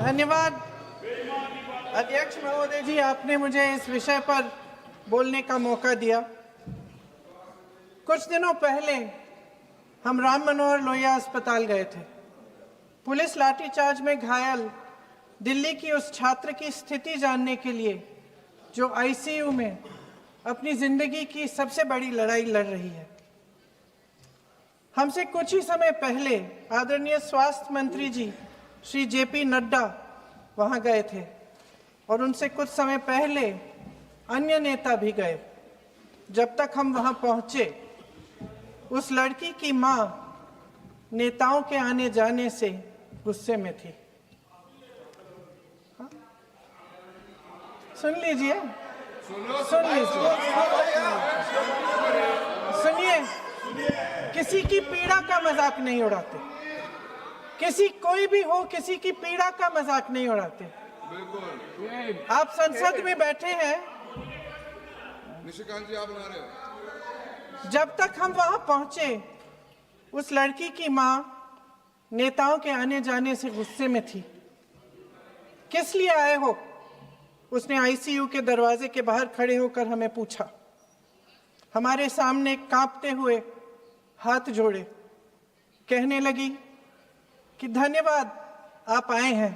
धन्यवाद अध्यक्ष महोदय जी, आपने मुझे इस विषय पर बोलने का मौका दिया। कुछ दिनों पहले हम राम मनोहर लोहिया अस्पताल गए थे। पुलिस लाठीचार्ज में घायल दिल्ली की उस छात्र की स्थिति जानने के लिए जो आईसीयू में अपनी जिंदगी की सबसे बड़ी लड़ाई लड़ रही है। हमसे कुछ ही समय पहले आदरणीय स्वास्थ्य मंत्री जी श्री जेपी नड्डा वहां गए थे और उनसे कुछ समय पहले अन्य नेता भी गए। जब तक हम वहां पहुंचे, उस लड़की की मां नेताओं के आने जाने से गुस्से में थी। सुन लीजिए, सुनिए, किसी की पीड़ा का मजाक नहीं उड़ाते। कोई भी हो, किसी की पीड़ा का मजाक नहीं उड़ाते। आप संसद में बैठे हैं, निशिकांत जी आप बना रहे हो। जब तक हम वहां पहुंचे, उस लड़की की मां नेताओं के आने जाने से गुस्से में थी। किस लिए आए हो? उसने आईसीयू के दरवाजे के बाहर खड़े होकर हमें पूछा। हमारे सामने कांपते हुए हाथ जोड़े कहने लगी कि धन्यवाद आप आए हैं,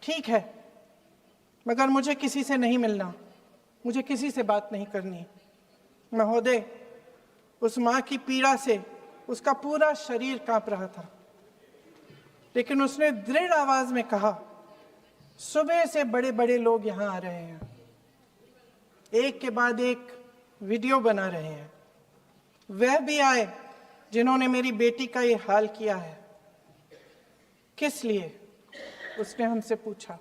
ठीक है, मगर मुझे किसी से नहीं मिलना, मुझे किसी से बात नहीं करनी। महोदय, उस मां की पीड़ा से उसका पूरा शरीर कांप रहा था, लेकिन उसने दृढ़ आवाज में कहा, सुबह से बड़े बड़े लोग यहां आ रहे हैं, एक के बाद एक वीडियो बना रहे हैं। वह भी आए जिन्होंने मेरी बेटी का ये हाल किया है। किस लिए? उसने हमसे पूछा।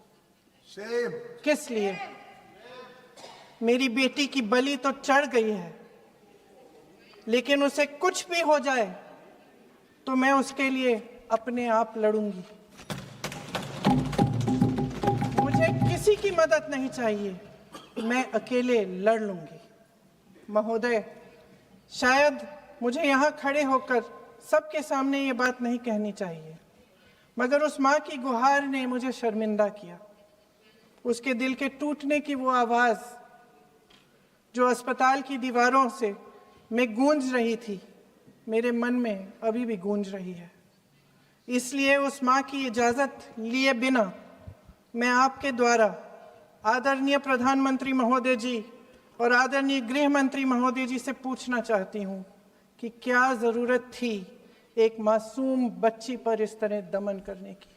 किस लिए? मेरी बेटी की बलि तो चढ़ गई है, लेकिन उसे कुछ भी हो जाए तो मैं उसके लिए अपने आप लड़ूंगी। मुझे किसी की मदद नहीं चाहिए, मैं अकेले लड़ लूंगी। महोदय, शायद मुझे यहाँ खड़े होकर सबके सामने ये बात नहीं कहनी चाहिए, मगर उस माँ की गुहार ने मुझे शर्मिंदा किया। उसके दिल के टूटने की वो आवाज जो अस्पताल की दीवारों से में गूंज रही थी, मेरे मन में अभी भी गूंज रही है। इसलिए उस माँ की इजाजत लिए बिना मैं आपके द्वारा आदरणीय प्रधानमंत्री महोदय जी और आदरणीय गृह मंत्री महोदय जी से पूछना चाहती हूँ कि क्या जरूरत थी एक मासूम बच्ची पर इस तरह दमन करने की?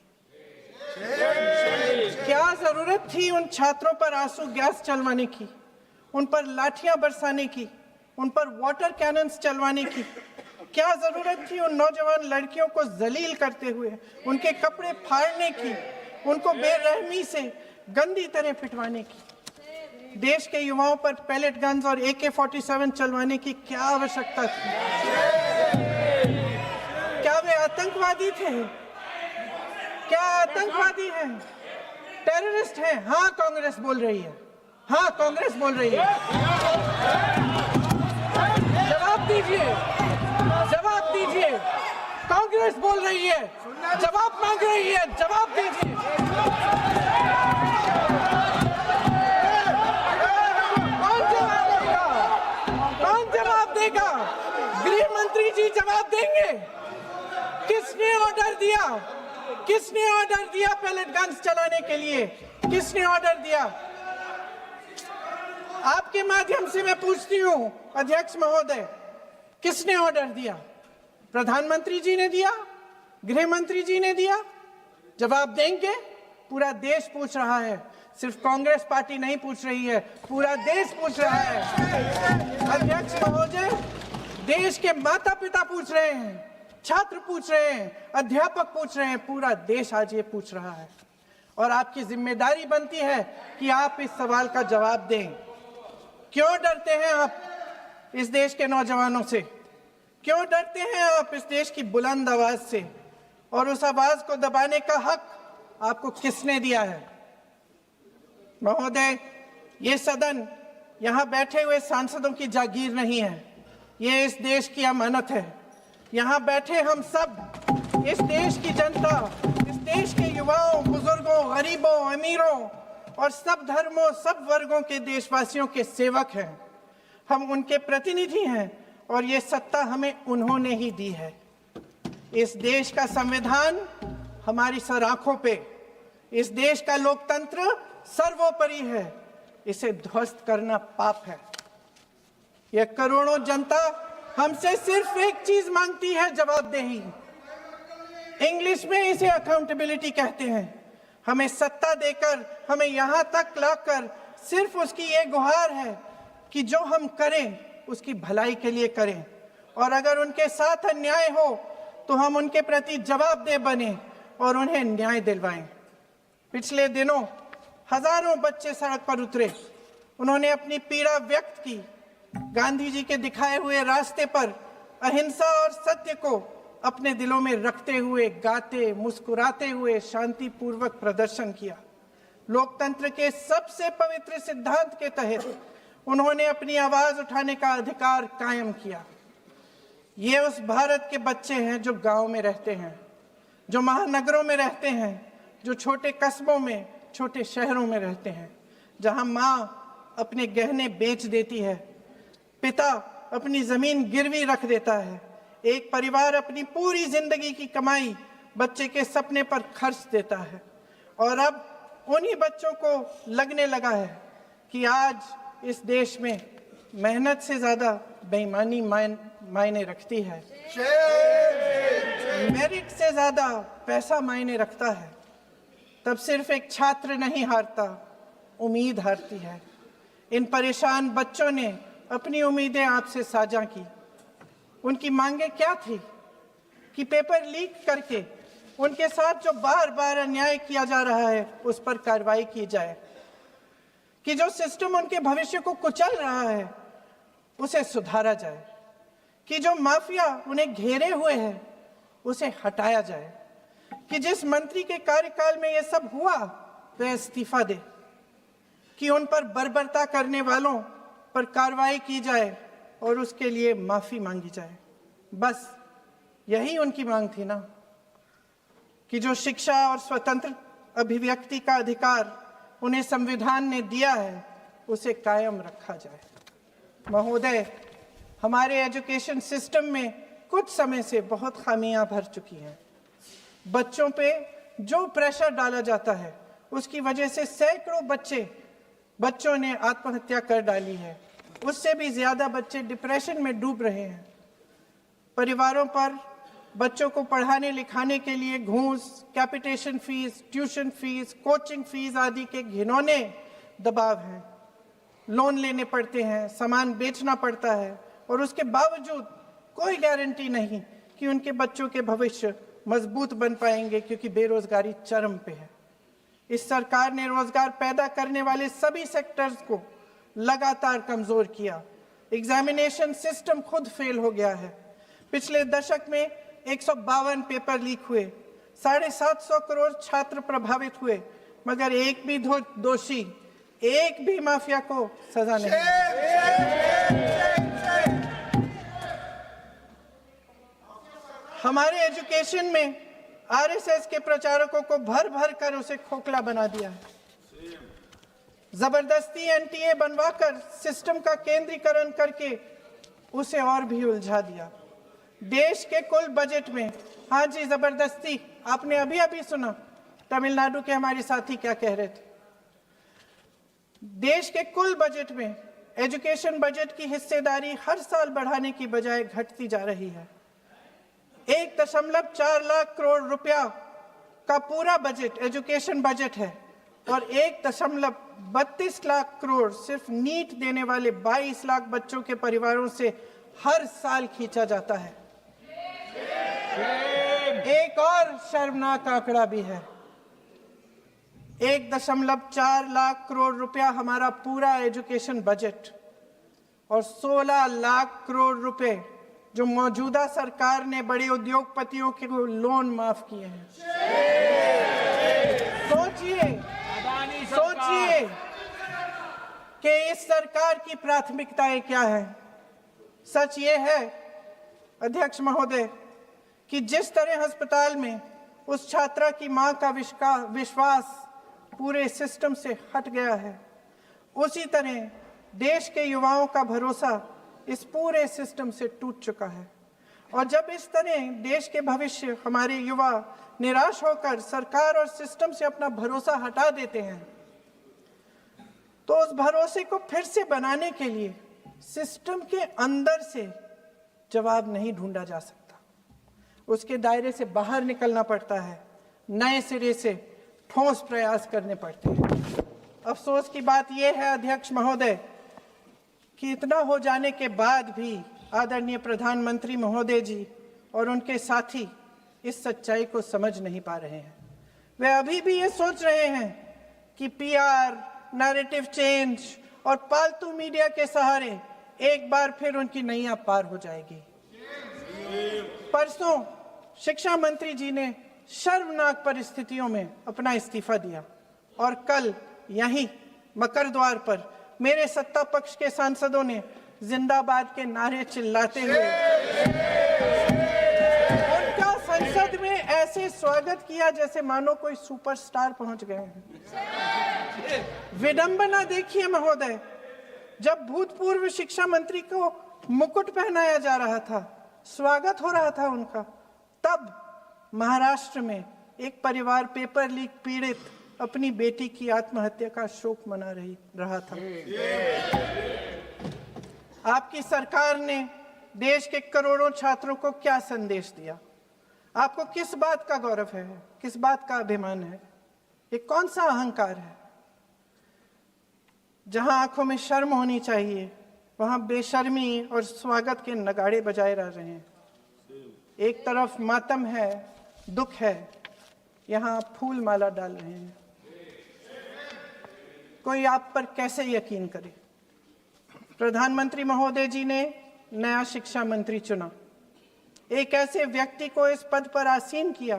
क्या जरूरत थी उन छात्रों पर आंसू गैस चलवाने की, उन पर लाठियां बरसाने की, उन पर वाटर कैनन्स चलवाने की? क्या जरूरत थी उन नौजवान लड़कियों को जलील करते हुए उनके कपड़े फाड़ने की, उनको बेरहमी से गंदी तरह पिटवाने की? देश के युवाओं पर पैलेट गन्स और AK-47 चलवाने की क्या आवश्यकता थी? क्या वे आतंकवादी थे? क्या आतंकवादी हैं? टेररिस्ट हैं? हाँ, कांग्रेस बोल रही है। हाँ, कांग्रेस बोल रही है। जवाब दीजिए, जवाब दीजिए। कांग्रेस बोल रही है, जवाब मांग रही है, जवाब दीजिए। कौन जवाब देगा? गृह मंत्री जी जवाब देंगे। किसने ऑर्डर दिया? किसने ऑर्डर दिया पैलेट गन्स चलाने के लिए? किसने ऑर्डर दिया? आपके माध्यम से मैं पूछती हूँ अध्यक्ष महोदय, किसने ऑर्डर दिया? प्रधानमंत्री जी ने दिया? गृह मंत्री जी ने दिया? जवाब देंगे? पूरा देश पूछ रहा है, सिर्फ कांग्रेस पार्टी नहीं पूछ रही है, पूरा देश पूछ रहा है। अध्यक्ष महोदय, देश के माता पिता पूछ रहे हैं, छात्र पूछ रहे हैं, अध्यापक पूछ रहे हैं, पूरा देश आज ये पूछ रहा है। और आपकी जिम्मेदारी बनती है कि आप इस सवाल का जवाब दें। क्यों डरते हैं आप इस देश के नौजवानों से? क्यों डरते हैं आप इस देश की बुलंद आवाज से? और उस आवाज को दबाने का हक आपको किसने दिया है? महोदय, ये सदन यहाँ बैठे हुए सांसदों की जागीर नहीं है, ये इस देश की अमानत है। यहाँ बैठे हम सब, इस देश की जनता, इस देश के युवाओं, बुजुर्गों, गरीबों, अमीरों और सब धर्मों, सब वर्गों के देशवासियों के सेवक हैं। हम उनके प्रतिनिधि हैं और ये सत्ता हमें उन्होंने ही दी है। इस देश का संविधान हमारी सर आंखों पे, इस देश का लोकतंत्र सर्वोपरि है। इसे ध्वस्त करना पाप है। यह करोड़ों जनता हमसे सिर्फ एक चीज मांगती है, जवाबदेही। इंग्लिश में इसे अकाउंटेबिलिटी कहते हैं। हमें सत्ता देकर, हमें यहां तक लाकर सिर्फ उसकी ये गुहार है कि जो हम करें उसकी भलाई के लिए करें, और अगर उनके साथ अन्याय हो तो हम उनके प्रति जवाबदेह बने और उन्हें न्याय दिलवाएं। पिछले दिनों हजारों बच्चे सड़क पर उतरे। उन्होंने अपनी पीड़ा व्यक्त की। गांधी जी के दिखाए हुए रास्ते पर अहिंसा और सत्य को अपने दिलों में रखते हुए गाते, मुस्कुराते हुए शांतिपूर्वक प्रदर्शन किया। लोकतंत्र के सबसे पवित्र सिद्धांत के तहत उन्होंने अपनी आवाज उठाने का अधिकार कायम किया। ये उस भारत के बच्चे हैं जो गांव में रहते हैं, जो महानगरों में रहते हैं, जो छोटे कस्बों में, छोटे शहरों में रहते हैं, जहां माँ अपने गहने बेच देती है, पिता अपनी जमीन गिरवी रख देता है, एक परिवार अपनी पूरी जिंदगी की कमाई बच्चे के सपने पर खर्च देता है। और अब उन्हीं बच्चों को लगने लगा है कि आज इस देश में मेहनत से ज्यादा बेईमानी मायने रखती है, मेरिट से ज्यादा पैसा मायने रखता है। तब सिर्फ एक छात्र नहीं हारता, उम्मीद हारती है। इन परेशान बच्चों ने अपनी उम्मीदें आपसे साझा की। उनकी मांगे क्या थी? कि पेपर लीक करके उनके साथ जो बार बार अन्याय किया जा रहा है उस पर कार्रवाई की जाए, कि जो सिस्टम उनके भविष्य को कुचल रहा है उसे सुधारा जाए, कि जो माफिया उन्हें घेरे हुए है उसे हटाया जाए, कि जिस मंत्री के कार्यकाल में यह सब हुआ वह इस्तीफा दे, कि उन पर बर्बरता करने वालों पर कार्रवाई की जाए और उसके लिए माफी मांगी जाए। बस यही उनकी मांग थी ना, कि जो शिक्षा और स्वतंत्र अभिव्यक्ति का अधिकार उन्हें संविधान ने दिया है उसे कायम रखा जाए। महोदय, हमारे एजुकेशन सिस्टम में कुछ समय से बहुत खामियां भर चुकी हैं। बच्चों पे जो प्रेशर डाला जाता है उसकी वजह से सैकड़ों बच्चों ने आत्महत्या कर डाली है। उससे भी ज्यादा बच्चे डिप्रेशन में डूब रहे हैं। परिवारों पर बच्चों को पढ़ाने लिखाने के लिए घूस, capitation fees, tuition fees, coaching fees आदि के घिनौने दबाव हैं। लोन लेने पड़ते हैं, सामान बेचना पड़ता है और उसके बावजूद कोई गारंटी नहीं कि उनके बच्चों के भविष्य मजबूत बन पाएंगे, क्योंकि बेरोजगारी चरम पे है। इस सरकार ने रोजगार पैदा करने वाले सभी सेक्टर्स को लगातार कमजोर किया। एग्जामिनेशन सिस्टम खुद फेल हो गया है। पिछले दशक में 152 पेपर लीक हुए, 750 करोड़ छात्र प्रभावित हुए, मगर एक भी दोषी, एक भी माफिया को सजा नहीं। हमारे एजुकेशन में आरएसएस के प्रचारकों को भर भर कर उसे खोखला बना दिया है। जबरदस्ती एनटीए बनवाकर सिस्टम का केंद्रीकरण करके उसे और भी उलझा दिया। देश के कुल बजट में, हाँ जी जबरदस्ती, आपने अभी अभी सुना तमिलनाडु के हमारे साथी क्या कह रहे थे। देश के कुल बजट में एजुकेशन बजट की हिस्सेदारी हर साल बढ़ाने की बजाय घटती जा रही है। 1.4 लाख करोड़ रुपया का पूरा बजट एजुकेशन बजट है और 1.32 लाख करोड़ सिर्फ नीट देने वाले 22 लाख बच्चों के परिवारों से हर साल खींचा जाता है। एक और शर्मनाक आंकड़ा भी है। 1.4 लाख करोड़ रुपया हमारा पूरा एजुकेशन बजट और 16 लाख करोड़ रुपए जो मौजूदा सरकार ने बड़े उद्योगपतियों के लोन माफ किए हैं। सोचिए कि इस सरकार की प्राथमिकताएं क्या हैं। सच ये है अध्यक्ष महोदय कि जिस तरह अस्पताल में उस छात्रा की मां का विश्वास पूरे सिस्टम से हट गया है, उसी तरह देश के युवाओं का भरोसा इस पूरे सिस्टम से टूट चुका है। और जब इस तरह देश के भविष्य, हमारे युवा निराश होकर सरकार और सिस्टम से अपना भरोसा हटा देते हैं, तो उस भरोसे को फिर से बनाने के लिए सिस्टम के अंदर से जवाब नहीं ढूंढा जा सकता, उसके दायरे से बाहर निकलना पड़ता है, नए सिरे से ठोस प्रयास करने पड़ते हैं। अफसोस की बात यह है अध्यक्ष महोदय कि इतना हो जाने के बाद भी आदरणीय प्रधानमंत्री महोदय जी और उनके साथी इस सच्चाई को समझ नहीं पा रहे हैं। वे अभी भी ये सोच रहे हैं कि पीआर, नैरेटिव चेंज और पालतू मीडिया के सहारे एक बार फिर उनकी नैया पार हो जाएगी। परसों शिक्षा मंत्री जी ने शर्मनाक परिस्थितियों में अपना इस्तीफा दिया और कल यहीं मकर द्वार पर मेरे सत्ता पक्ष के सांसदों ने जिंदाबाद के नारे चिल्लाते हुए उनका संसद में ऐसे स्वागत किया जैसे मानो कोई सुपरस्टार पहुंच गए हैं। विडंबना देखिए महोदय, जब भूतपूर्व शिक्षा मंत्री को मुकुट पहनाया जा रहा था, स्वागत हो रहा था उनका, तब महाराष्ट्र में एक परिवार पेपर लीक पीड़ित अपनी बेटी की आत्महत्या का शोक मना रहा था। आपकी सरकार ने देश के करोड़ों छात्रों को क्या संदेश दिया? आपको किस बात का गौरव है, किस बात का अभिमान है, ये कौन सा अहंकार है? जहां आंखों में शर्म होनी चाहिए, वहां बेशर्मी और स्वागत के नगाड़े बजाए रह रहे हैं। एक तरफ मातम है, दुख है, यहाँ फूल माला डाल रहे हैं। कोई आप पर कैसे यकीन करे? प्रधानमंत्री महोदय जी ने नया शिक्षा मंत्री चुना, एक ऐसे व्यक्ति को इस पद पर आसीन किया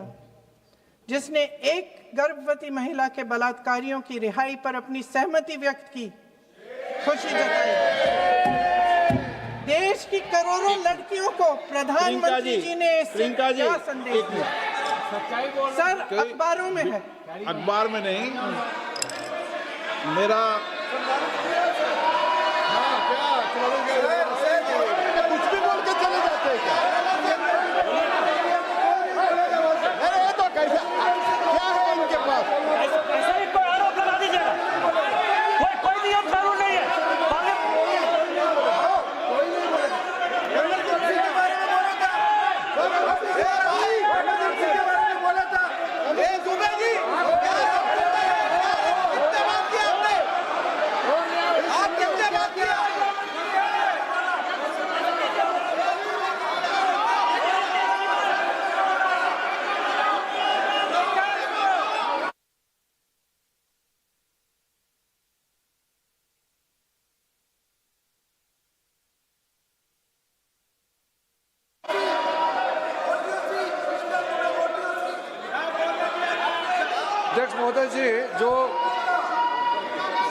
जिसने एक गर्भवती महिला के बलात्कारियों की रिहाई पर अपनी सहमति व्यक्त की, खुशी जताई। देश की करोड़ों लड़कियों को प्रधानमंत्री जी ने इससे क्या संदेश दिया? सर, अखबारों में है। अखबार में नहीं, मेरा कुछ भी बोल के चले जाते हैं क्या? अरे ये तो कैसा क्या है इनके पास? ऐसा ही कोई आरोप लगा दीजिएगा, कोई नियम कानून नहीं है। अध्यक्ष महोदय जी, जो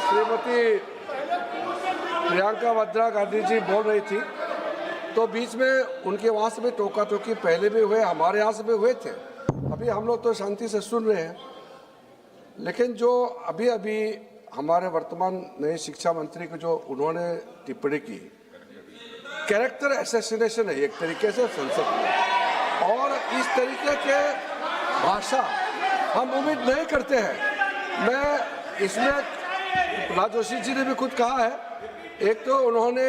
श्रीमती प्रियंका वाड्रा गांधी जी बोल रही थी, तो बीच में उनके वहाँ से भी टोका टोकी पहले भी हुए, हमारे यहाँ से भी हुए थे। अभी हम लोग तो शांति से सुन रहे हैं, लेकिन जो अभी अभी हमारे वर्तमान नए शिक्षा मंत्री को जो उन्होंने टिप्पणी की, कैरेक्टर असैसिनेशन है एक तरीके से संसद में, और इस तरीके के भाषा हम उम्मीद नहीं करते हैं। मैं इसमें प्रहलाद जोशी जी ने भी खुद कहा है, एक तो उन्होंने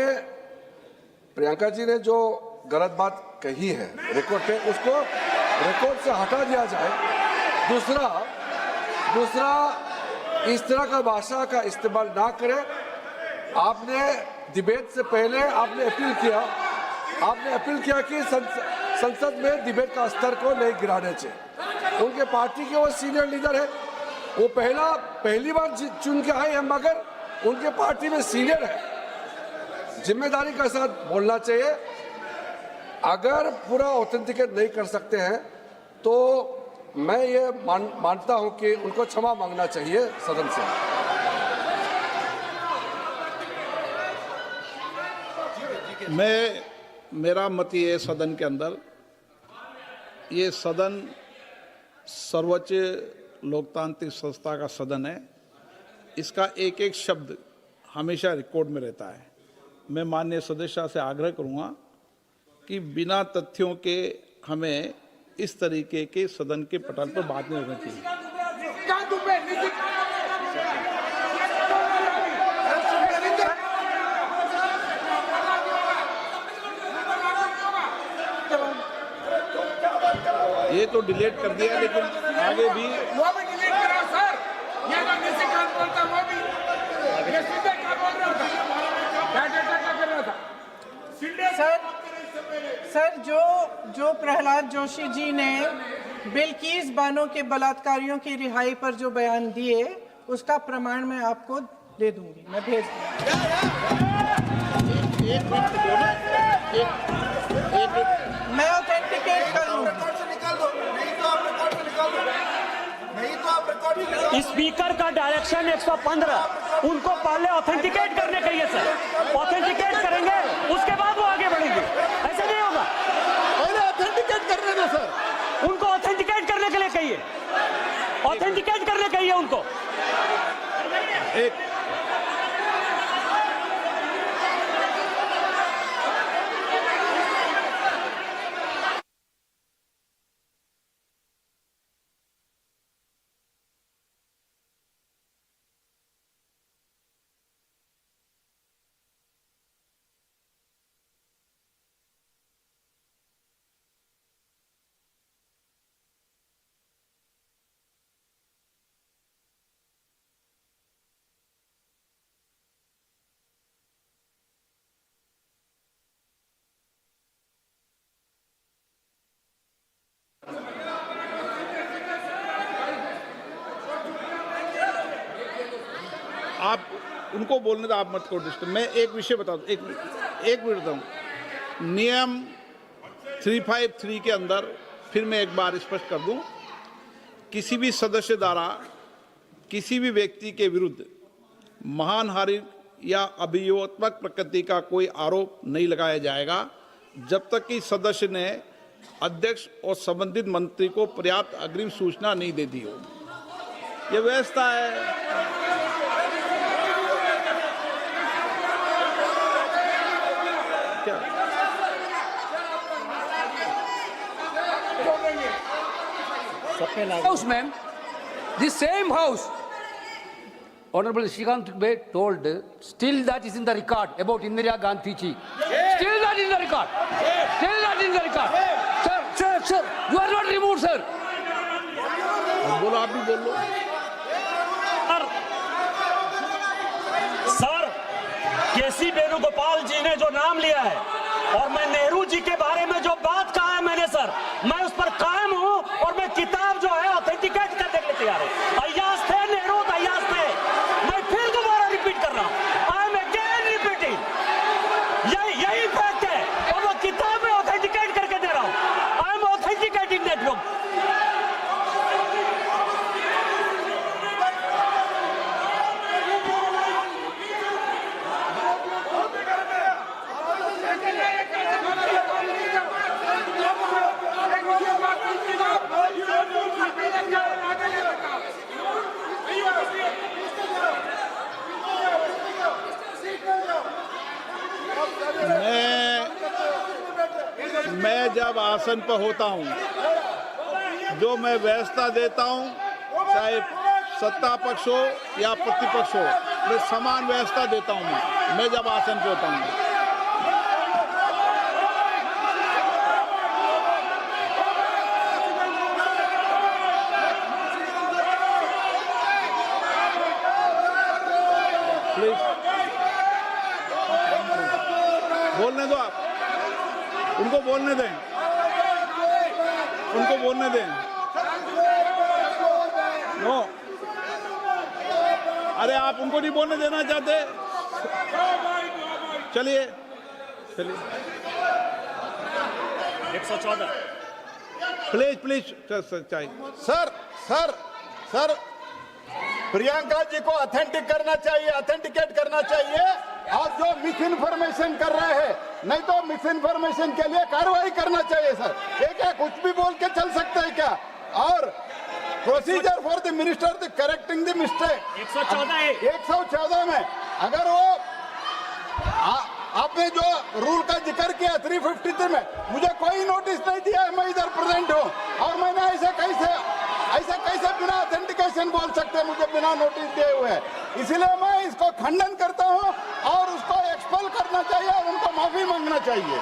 प्रियंका जी ने जो गलत बात कही है रिकॉर्ड पे, उसको रिकॉर्ड से हटा दिया जाए। दूसरा इस तरह का भाषा का इस्तेमाल ना करें। आपने डिबेट से पहले आपने अपील किया कि संसद में डिबेट का स्तर को नहीं गिराने चाहिए। उनके पार्टी के वो सीनियर लीडर है, वो पहली बार चुन के आए हैं, मगर उनके पार्टी में सीनियर है। जिम्मेदारी के साथ बोलना चाहिए। अगर पूरा ऑथेंटिकेट नहीं कर सकते हैं तो मैं ये मानता हूं कि उनको क्षमा मांगना चाहिए सदन से। मेरा मत ये सदन के अंदर, ये सदन सर्वोच्च लोकतांत्रिक संस्था का सदन है, इसका एक एक शब्द हमेशा रिकॉर्ड में रहता है। मैं माननीय सदस्य से आग्रह करूंगा कि बिना तथ्यों के हमें इस तरीके के सदन के पटल पर बात नहीं होनी चाहिए। ये तो डिलीट कर दिया, लेकिन आगे भी वो भी डिलीट करा सर। ये जो निशिकांत बोलता वो भी ये सीधे क्या बोल रहा था, क्या कर रहा था सर जो प्रहलाद जोशी जी ने बिल्किस बानो के बलात्कारियों की रिहाई पर जो बयान दिए, उसका प्रमाण मैं आपको दे दूंगी, मैं भेज दूंगी। मैं ऑथेंटिकेट कर लूंगा। स्पीकर का डायरेक्शन 115, उनको पहले ऑथेंटिकेट करने के लिए सर, ऑथेंटिकेट करेंगे उसके बाद वो आगे बढ़ेंगे, ऐसे नहीं होगा। पहले ऑथेंटिकेट करने दो सर, उनको ऑथेंटिकेट करने के लिए कहिए, ऑथेंटिकेट करने कहिए उनको। एक आप उनको बोलने दो, आप मत करो डिस्टर्ब। मैं एक विषय बता दूं, एक मिनट बताऊं। नियम 353 के अंदर फिर मैं एक बार स्पष्ट कर दूं, किसी भी सदस्य द्वारा किसी भी व्यक्ति के विरुद्ध मानहानि या अभियोगात्मक प्रकृति का कोई आरोप नहीं लगाया जाएगा जब तक कि सदस्य ने अध्यक्ष और संबंधित मंत्री को पर्याप्त अग्रिम सूचना नहीं दे दी हो। यह व्यवस्था है। House, ma'am, the same house, Honorable Shrikant Bey told, still that is in the record about Indira Gandhi ji. Still that is in the record. Still that is in the record. Sir, you are not removed, sir. बोलो, आप भी बोल लो। Sir, केसी वेणुगोपाल जी ने जो नाम लिया है और मैं नेहरू जी के बारे में जो बात कहा है मैंने सर, मैं उस पर कायम हूं और मैं किताब जो है ऑथेंटिकेट करने के लिए तैयार हूं। अय्याज थे नेहरू, अय्याज थे। मैं फिर दोबारा रिपीट कर रहा हूं, आई एम अगेन रिपीटिंग, यही फैक्ट है और वो किताब में ऑथेंटिकेट करके दे रहा हूं। I am authenticating that book. मैं जब आसन पर होता हूं, जो मैं व्यवस्था देता हूं, चाहे सत्ता पक्ष हो या प्रतिपक्ष हो, मैं समान व्यवस्था देता हूं। मैं जब आसन पर होता हूं, प्लीज बोलने दो, आप उनको बोलने दें, उनको बोलने दें। नो, अरे आप उनको नहीं बोलने देना चाहते? चलिए 114 प्लीज चाहिए। सर प्रियंका जी को ऑथेंटिक करना चाहिए, ऑथेंटिकेट करना चाहिए, और जो मिस इन्फॉर्मेशन कर रहे हैं, नहीं तो मिस इन्फॉर्मेशन के लिए कार्रवाई करना चाहिए सर। ये क्या कुछ भी बोल के चल सकते हैं क्या? और procedure for the minister the correcting the mistake 114 में अगर वो आपने जो रूल का जिक्र किया 353 में मुझे कोई नोटिस नहीं दिया है, मैं इधर प्रेजेंट हूँ और मैंने ऐसे कैसे बिना ऑथेंटिकेशन बोल सकते हैं मुझे बिना नोटिस दिए हुए। इसलिए मैं इसको खंडन करता हूँ और उसको एक्सपेल करना चाहिए और उनको माफी मांगना चाहिए।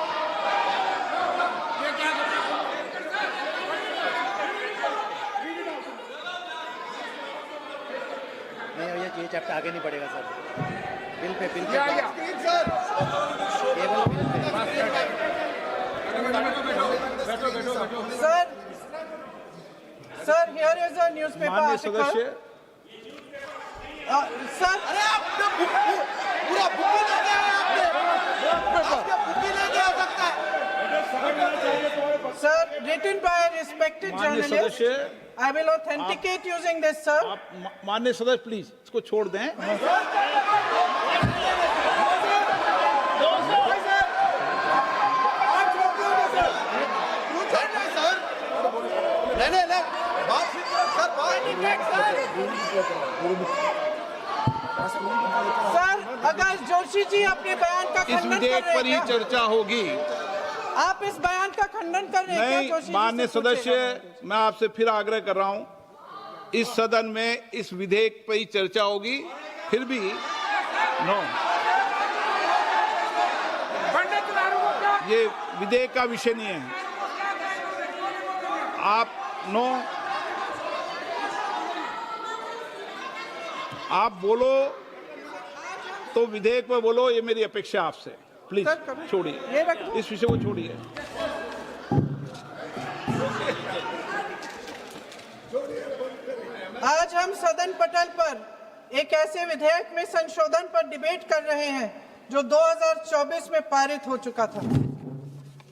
नहीं ये चैप्टर आगे नहीं बढ़ेगा सर। बिल पे क्या sir here is a newspaper माननीय आर्टिकल सदस्य, सर पूरा बुक ही लेके आए आपने, आपके बुक ही लेके आ सकता है। Sir, written by a respected माननीय journalist, सदस्य, I will authenticate using this, sir. आप माननीय सदस्य प्लीज इसको छोड़ दें। नहीं बात सर सर, अगर जोशी जी अपने बयान का इस खंडन कर विधेयक रहे पर ही हैं, चर्चा होगी। आप इस बयान का खंडन कर रहे हैं क्या नहीं, जोशी जी से माननीय पूछेगा? सदस्य, मैं आपसे फिर आग्रह कर रहा हूं, इस सदन में इस विधेयक पर ही चर्चा होगी। फिर भी नो, पंडित लालू को क्या ये विधेयक का विषय नहीं है। आप नो, आप बोलो तो विधेयक पर बोलो, ये मेरी अपेक्षा आपसे। प्लीज सर, कभी- छोड़िए, ये रख दो। इस विषय को छोड़िए। आज हम सदन पटल पर एक ऐसे विधेयक में संशोधन पर डिबेट कर रहे हैं जो 2024 में पारित हो चुका था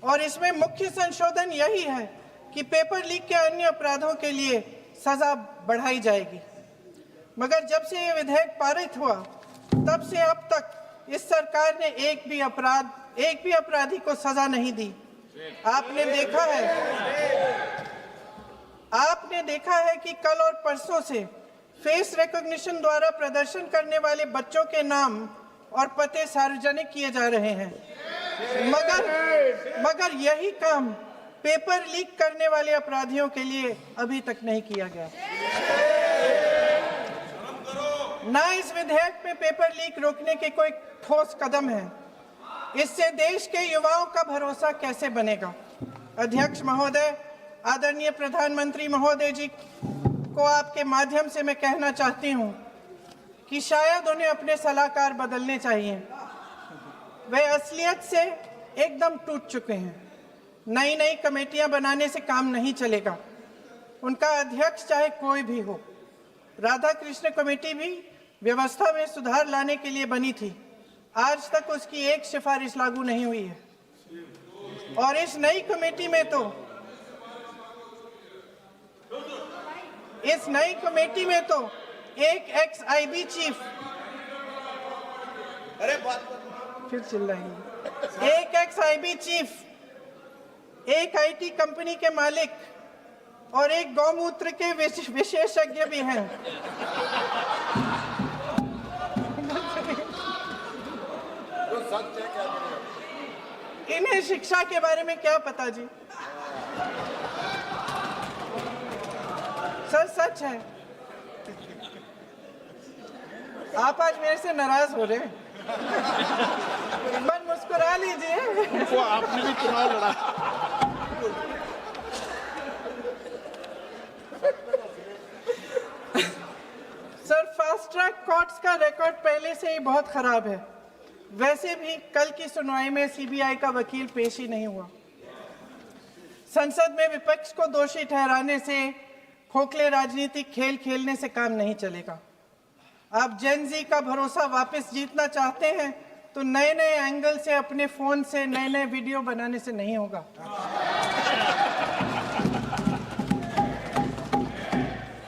और इसमें मुख्य संशोधन यही है कि पेपर लीक के अन्य अपराधों के लिए सजा बढ़ाई जाएगी। मगर जब से ये विधेयक पारित हुआ तब से अब तक इस सरकार ने एक भी अपराधी को सजा नहीं दी। आपने देखा है कि कल और परसों से फेस रिकॉग्निशन द्वारा प्रदर्शन करने वाले बच्चों के नाम और पते सार्वजनिक किए जा रहे हैं, मगर यही काम पेपर लीक करने वाले अपराधियों के लिए अभी तक नहीं किया गया। ना इस विधेयक में पेपर लीक रोकने के कोई ठोस कदम है। इससे देश के युवाओं का भरोसा कैसे बनेगा? अध्यक्ष महोदय, आदरणीय प्रधानमंत्री महोदय जी को आपके माध्यम से मैं कहना चाहती हूं कि शायद उन्हें अपने सलाहकार बदलने चाहिए। वे असलियत से एकदम टूट चुके हैं। नई कमेटियां बनाने से काम नहीं चलेगा। उनका अध्यक्ष चाहे कोई भी हो। राधा कृष्ण कमेटी भी व्यवस्था में सुधार लाने के लिए बनी थी। आज तक उसकी एक सिफारिश लागू नहीं हुई है और इस नई कमेटी में तो एक एक्स आईबी चीफ, फिर चिल्लाएंगे, एक एक्स आईबी चीफ, एक आईटी कंपनी के मालिक और एक गौमूत्र के विशेषज्ञ भी हैं। इन्हें शिक्षा के बारे में क्या पता जी? सर, सच है। आप आज मेरे से नाराज हो रहे हैं। मन मुस्कुरा लीजिए। उनको आपने भी चुनाव लड़ा। सर, फास्ट ट्रैक कोर्ट्स का रिकॉर्ड पहले से ही बहुत खराब है। वैसे भी कल की सुनवाई में सीबीआई का वकील पेश ही नहीं हुआ। संसद में विपक्ष को दोषी ठहराने से, खोखले राजनीतिक खेल खेलने से काम नहीं चलेगा। आप जेन जी का भरोसा वापस जीतना चाहते हैं तो नए एंगल से अपने फोन से नए वीडियो बनाने से नहीं होगा।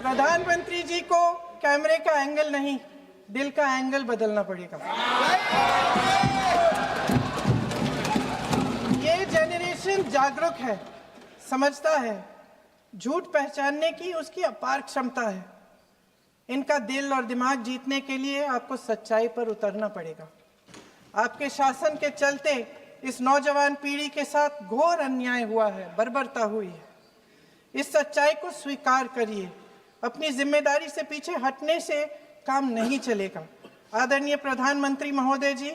प्रधानमंत्री जी को कैमरे का एंगल नहीं, दिल का एंगल बदलना पड़ेगा। ये जेनरेशन जागरूक है, समझता है। झूठ पहचानने की उसकी अपार क्षमता है। इनका दिल और दिमाग जीतने के लिए आपको सच्चाई पर उतरना पड़ेगा। आपके शासन के चलते इस नौजवान पीढ़ी के साथ घोर अन्याय हुआ है, बर्बरता हुई है। इस सच्चाई को स्वीकार करिए। अपनी जिम्मेदारी से पीछे हटने से काम नहीं चलेगा। आदरणीय प्रधानमंत्री महोदय जी,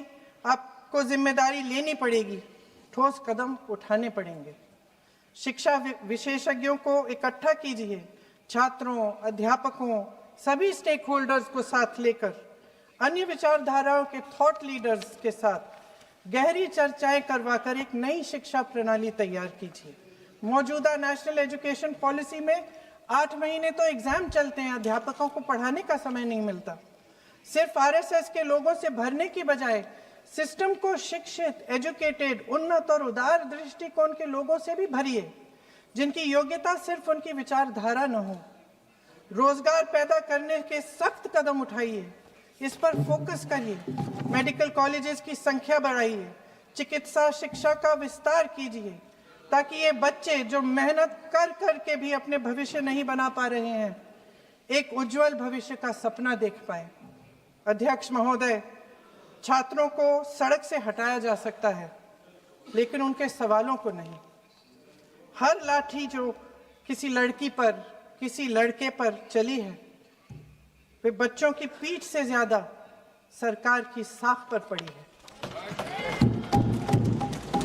आपको जिम्मेदारी लेनी पड़ेगी, ठोस कदम उठाने पड़ेंगे। शिक्षा विशेषज्ञों को इकट्ठा कीजिए, छात्रों, अध्यापकों, सभी स्टेक होल्डर्स को साथ लेकर अन्य विचारधाराओं के थॉट लीडर्स के साथ गहरी चर्चाएं करवाकर एक नई शिक्षा प्रणाली तैयार कीजिए। मौजूदा नेशनल एजुकेशन पॉलिसी में 8 महीने तो एग्जाम चलते हैं, अध्यापकों को पढ़ाने का समय नहीं मिलता। सिर्फ आरएसएस के लोगों से भरने की बजाय सिस्टम को शिक्षित, एजुकेटेड, उन्नत और उदार दृष्टिकोण के लोगों से भी भरिए, जिनकी योग्यता सिर्फ उनकी विचारधारा न हो। रोजगार पैदा करने के सख्त कदम उठाइए, इस पर फोकस करिए। मेडिकल कॉलेजेस की संख्या बढ़ाइए, चिकित्सा शिक्षा का विस्तार कीजिए, ताकि ये बच्चे जो मेहनत कर कर के भी अपने भविष्य नहीं बना पा रहे हैं, एक उज्जवल भविष्य का सपना देख पाए। अध्यक्ष महोदय, छात्रों को सड़क से हटाया जा सकता है, लेकिन उनके सवालों को नहीं। हर लाठी जो किसी लड़की पर, किसी लड़के पर चली है, वे बच्चों की पीठ से ज्यादा सरकार की साख पर पड़ी है।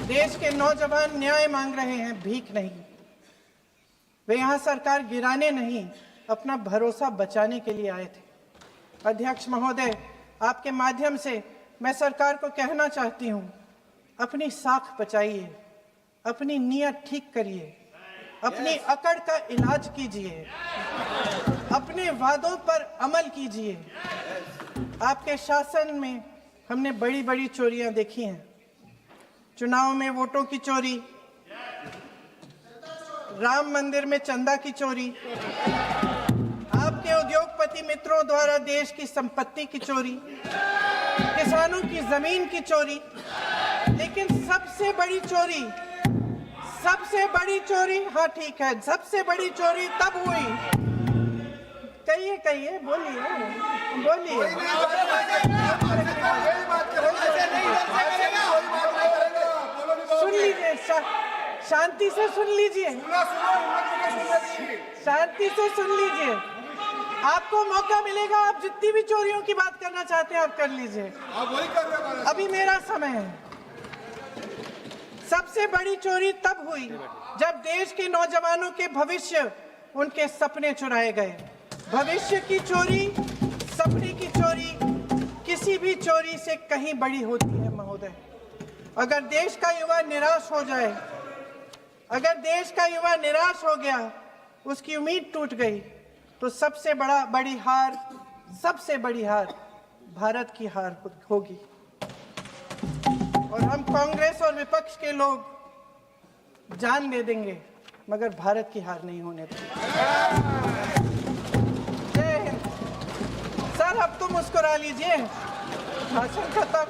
देश के नौजवान न्याय मांग रहे हैं, भीख नहीं। वे यहाँ सरकार गिराने नहीं, अपना भरोसा बचाने के लिए आए थे। अध्यक्ष महोदय, आपके माध्यम से मैं सरकार को कहना चाहती हूँ, अपनी साख बचाइए, अपनी नीयत ठीक करिए, अपनी अकड़ का इलाज कीजिए, अपने वादों पर अमल कीजिए। आपके शासन में हमने बड़ी बड़ी चोरियां देखी हैं। चुनाव में वोटों की चोरी, राम मंदिर में चंदा की चोरी, आपके उद्योगपति मित्रों द्वारा देश की संपत्ति की चोरी, किसानों की जमीन की चोरी, लेकिन सबसे बड़ी चोरी, हाँ ठीक है, सबसे बड़ी चोरी तब हुई। कहिए, बोलिए। सुन लीजिए, शांति से सुन लीजिए, शांति से सुन लीजिए। आपको मौका मिलेगा, आप जितनी भी चोरियों की बात करना चाहते हैं आप कर लीजिए, अभी मेरा समय है। सबसे बड़ी चोरी तब हुई जब देश के नौजवानों के भविष्य, उनके सपने चुराए गए। भविष्य की चोरी, सपने की चोरी किसी भी चोरी से कहीं बड़ी होती है महोदय। अगर देश का युवा निराश हो जाए, अगर देश का युवा निराश हो गया, उसकी उम्मीद टूट गई, तो सबसे बड़ी हार भारत की हार होगी। और हम कांग्रेस और विपक्ष के लोग जान दे देंगे, मगर भारत की हार नहीं होने देंगे। जय हिंद। सर, अब तो मुस्कुरा लीजिए, भाषण खत्म।